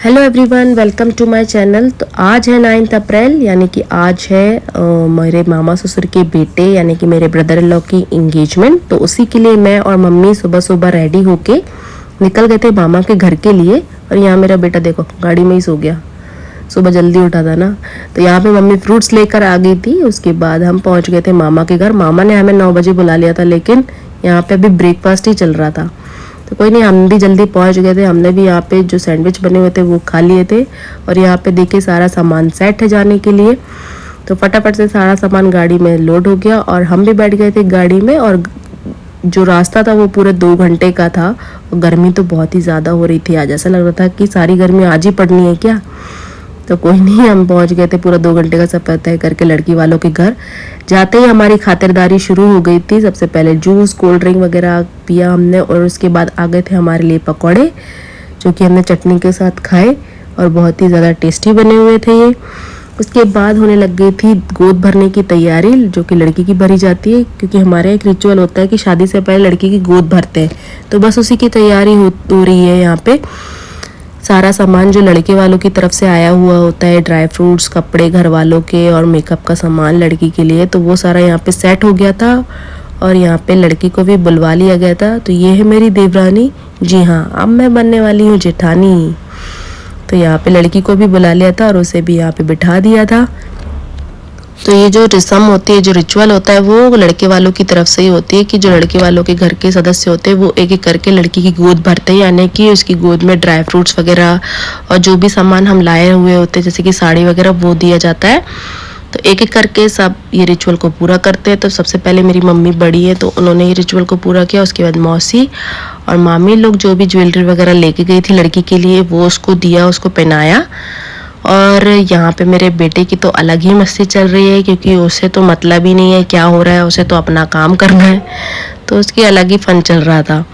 Hello everyone, welcome to my channel. तो आज है 9 अप्रैल, यानी कि आज है मेरे मामा ससुर के बेटे यानी कि मेरे ब्रदर इन लॉ की इंगेजमेंट। तो उसी के लिए मैं और मम्मी सुबह सुबह रेडी होके निकल गए थे मामा के घर के लिए। और यहाँ मेरा बेटा देखो गाड़ी में ही सो गया, सुबह जल्दी उठा था ना। तो यहाँ पे मम्मी फ्रूट्स लेकर आ गई थी। उसके बाद हम पहुँच गए थे मामा के घर। मामा ने हमें 9 बजे बुला लिया था, लेकिन यहाँ पे अभी ब्रेकफास्ट ही चल रहा था। तो कोई नहीं, हम भी जल्दी पहुंच गए थे। हमने भी यहाँ पे जो सैंडविच बने हुए थे वो खा लिए थे। और यहाँ पे देखिए सारा सामान सेट है जाने के लिए। तो फटाफट से सारा सामान गाड़ी में लोड हो गया और हम भी बैठ गए थे गाड़ी में। और जो रास्ता था वो पूरे 2 घंटे का था। और गर्मी तो बहुत ही ज़्यादा हो रही थी आज, ऐसा लग रहा था कि सारी गर्मी आज ही पड़नी है क्या। तो कोई नहीं, हम पहुंच गए थे पूरा 2 घंटे का सफर तय करके लड़की वालों के घर। जाते ही हमारी खातिरदारी शुरू हो गई थी। सबसे पहले जूस कोल्ड ड्रिंक वगैरह पिया हमने, और उसके बाद आ गए थे हमारे लिए पकौड़े, जो कि हमने चटनी के साथ खाए और बहुत ही ज़्यादा टेस्टी बने हुए थे ये। उसके बाद होने लग गई थी गोद भरने की तैयारी, जो कि लड़की की भरी जाती है, क्योंकि हमारे एक रिचुअल होता है कि शादी से पहले लड़की की गोद भरते हैं। तो बस उसी की तैयारी हो रही है यहाँ पे। सारा सामान जो लड़के वालों की तरफ से आया हुआ होता है, ड्राई फ्रूट्स, कपड़े घर वालों के और मेकअप का सामान लड़की के लिए, तो वो सारा यहाँ पे सेट हो गया था। और यहाँ पे लड़की को भी बुलवा लिया गया था। तो ये है मेरी देवरानी, जी हाँ, अब मैं बनने वाली हूँ जेठानी। तो यहाँ पे लड़की को भी बुला लिया था और उसे भी यहाँ पे बिठा दिया था। तो ये जो रस्म होती है, जो रिचुअल होता है, वो लड़के वालों की तरफ से ही होती है कि जो लड़के वालों के घर के सदस्य होते हैं वो एक एक करके लड़की की गोद भरते हैं, यानी कि उसकी गोद में ड्राई फ्रूट्स वगैरह और जो भी सामान हम लाए हुए होते हैं जैसे कि साड़ी वगैरह वो दिया जाता है। तो एक एक करके सब ये रिचुअल को पूरा करते हैं। तो सबसे पहले मेरी मम्मी बड़ी है तो उन्होंने ये रिचुअल को पूरा किया। उसके बाद मौसी और मामी लोग जो भी ज्वेलरी वगैरह लेके गई थी लड़की के लिए वो उसको दिया, उसको पहनाया। और यहाँ पे मेरे बेटे की तो अलग ही मस्ती चल रही है, क्योंकि उसे तो मतलब ही नहीं है क्या हो रहा है, उसे तो अपना काम करना है। तो उसकी अलग ही फन चल रहा था।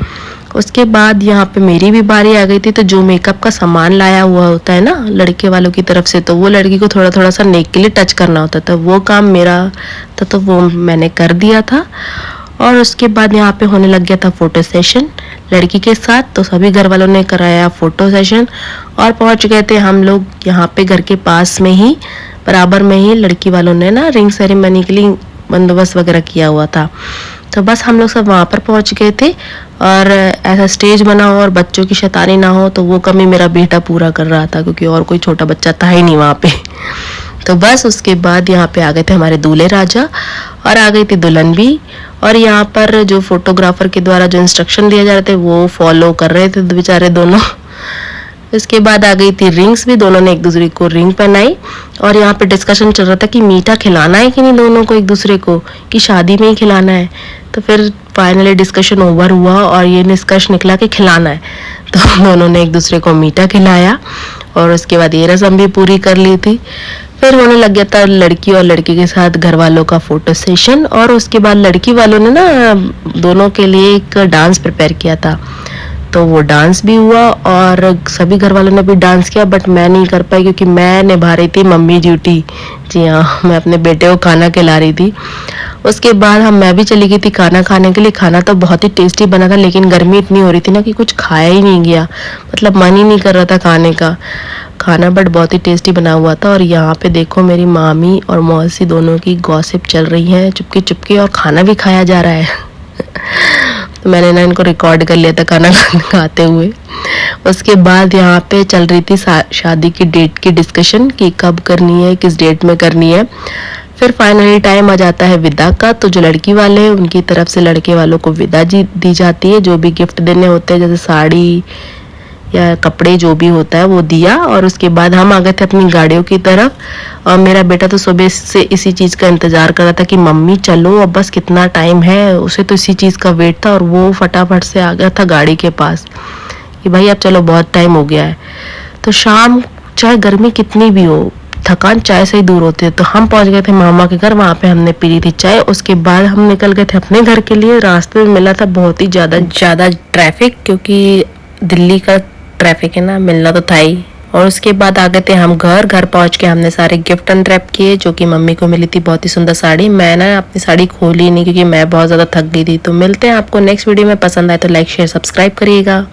उसके बाद यहाँ पे मेरी भी बारी आ गई थी। तो जो मेकअप का सामान लाया हुआ होता है ना लड़के वालों की तरफ से, तो वो लड़की को थोड़ा थोड़ा सा नेक के लिए टच करना होता था। वो काम मेरा था तो वो मैंने कर दिया था। और उसके बाद यहाँ पे होने लग गया था फोटो सेशन लड़की के साथ। तो सभी घर वालों ने कराया फोटो सेशन और पहुंच गए थे हम लोग यहाँ पे घर के पास में ही, बराबर में ही लड़की वालों ने ना रिंग सेरेमनी के लिए बंदोबस्त वगैरह किया हुआ था। तो बस हम लोग सब वहाँ पर पहुँच गए थे। और ऐसा स्टेज बना हो और बच्चों की शैतानी ना हो तो वो कमी मेरा बेटा पूरा कर रहा था, क्योंकि और कोई छोटा बच्चा था ही नहीं वहाँ पे। तो बस उसके बाद यहाँ पे आ गए थे हमारे दूल्हे राजा और आ गई थी दुल्हन भी। और यहाँ पर जो फोटोग्राफर के द्वारा जो इंस्ट्रक्शन दिए जा रहे थे वो फॉलो कर रहे थे बेचारे दोनों। इसके बाद आ गई थी रिंग्स भी, दोनों ने एक दूसरे को रिंग पहनाई। और यहाँ पे डिस्कशन चल रहा था कि मीठा खिलाना है कि नहीं दोनों को एक दूसरे को, कि शादी में ही खिलाना है। तो फिर फाइनली डिस्कशन ओवर हुआ और ये निष्कर्ष निकला कि खिलाना है। तो दोनों ने एक दूसरे को मीठा खिलाया और उसके बाद ये रस्म भी पूरी कर ली थी। फिर होने लग गया था लड़की और लड़के के साथ घर वालों का फोटो सेशन। और उसके बाद लड़की वालों ने ना दोनों के लिए एक डांस प्रिपेयर किया था। तो वो डांस भी हुआ और सभी घर वालों ने भी डांस किया, बट मैं नहीं कर पाई क्योंकि मैं निभा रही थी मम्मी ड्यूटी। जी हाँ, मैं अपने बेटे को खाना खिला रही थी। उसके बाद मैं भी चली गई थी खाना खाने के लिए। खाना तो बहुत ही टेस्टी बना था, लेकिन गर्मी इतनी हो रही थी ना कि कुछ खाया ही नहीं गया, मतलब मन ही नहीं कर रहा था खाने का। खाना बट बहुत ही टेस्टी बना हुआ था। और यहाँ पे देखो मेरी मामी और मौसी दोनों की गॉसिप चल रही है चुपके चुपके, और खाना भी खाया जा रहा है। तो मैंने ना इनको रिकॉर्ड कर लिया था खाना खाते हुए। उसके बाद यहाँ पे चल रही थी शादी की डेट की डिस्कशन कि कब करनी है, किस डेट में करनी है। फिर फाइनली टाइम आ जाता है विदा का। तो जो लड़की वाले हैं उनकी तरफ से लड़के वालों को विदा दी जाती है। जो भी गिफ्ट देने होते हैं जैसे साड़ी या कपड़े जो भी होता है वो दिया। और उसके बाद हम आ गए थे अपनी गाड़ियों की तरफ। और मेरा बेटा तो सुबह से इसी चीज़ का इंतज़ार कर रहा था कि मम्मी चलो अब बस कितना टाइम है, उसे तो इसी चीज़ का वेट था। और वो फटाफट से आ गया था गाड़ी के पास कि भाई अब चलो बहुत टाइम हो गया है। तो शाम चाहे गर्मी कितनी भी हो थकान चाय से ही दूर होती है। तो हम पहुंच गए थे मामा के घर, वहाँ पे हमने पी ली थी चाय। उसके बाद हम निकल गए थे अपने घर के लिए। रास्ते में मिला था बहुत ही ज़्यादा ट्रैफिक, क्योंकि दिल्ली का ट्रैफिक है ना, मिलना तो था ही। और उसके बाद आ गए थे हम घर पहुंच के हमने सारे गिफ्ट अनरैप किए, जो कि मम्मी को मिली थी बहुत ही सुंदर साड़ी। मैं ना अपनी साड़ी खोली नहीं क्योंकि मैं बहुत ज़्यादा थक गई थी। तो मिलते हैं आपको नेक्स्ट वीडियो में। पसंद आए तो लाइक शेयर सब्सक्राइब करिएगा।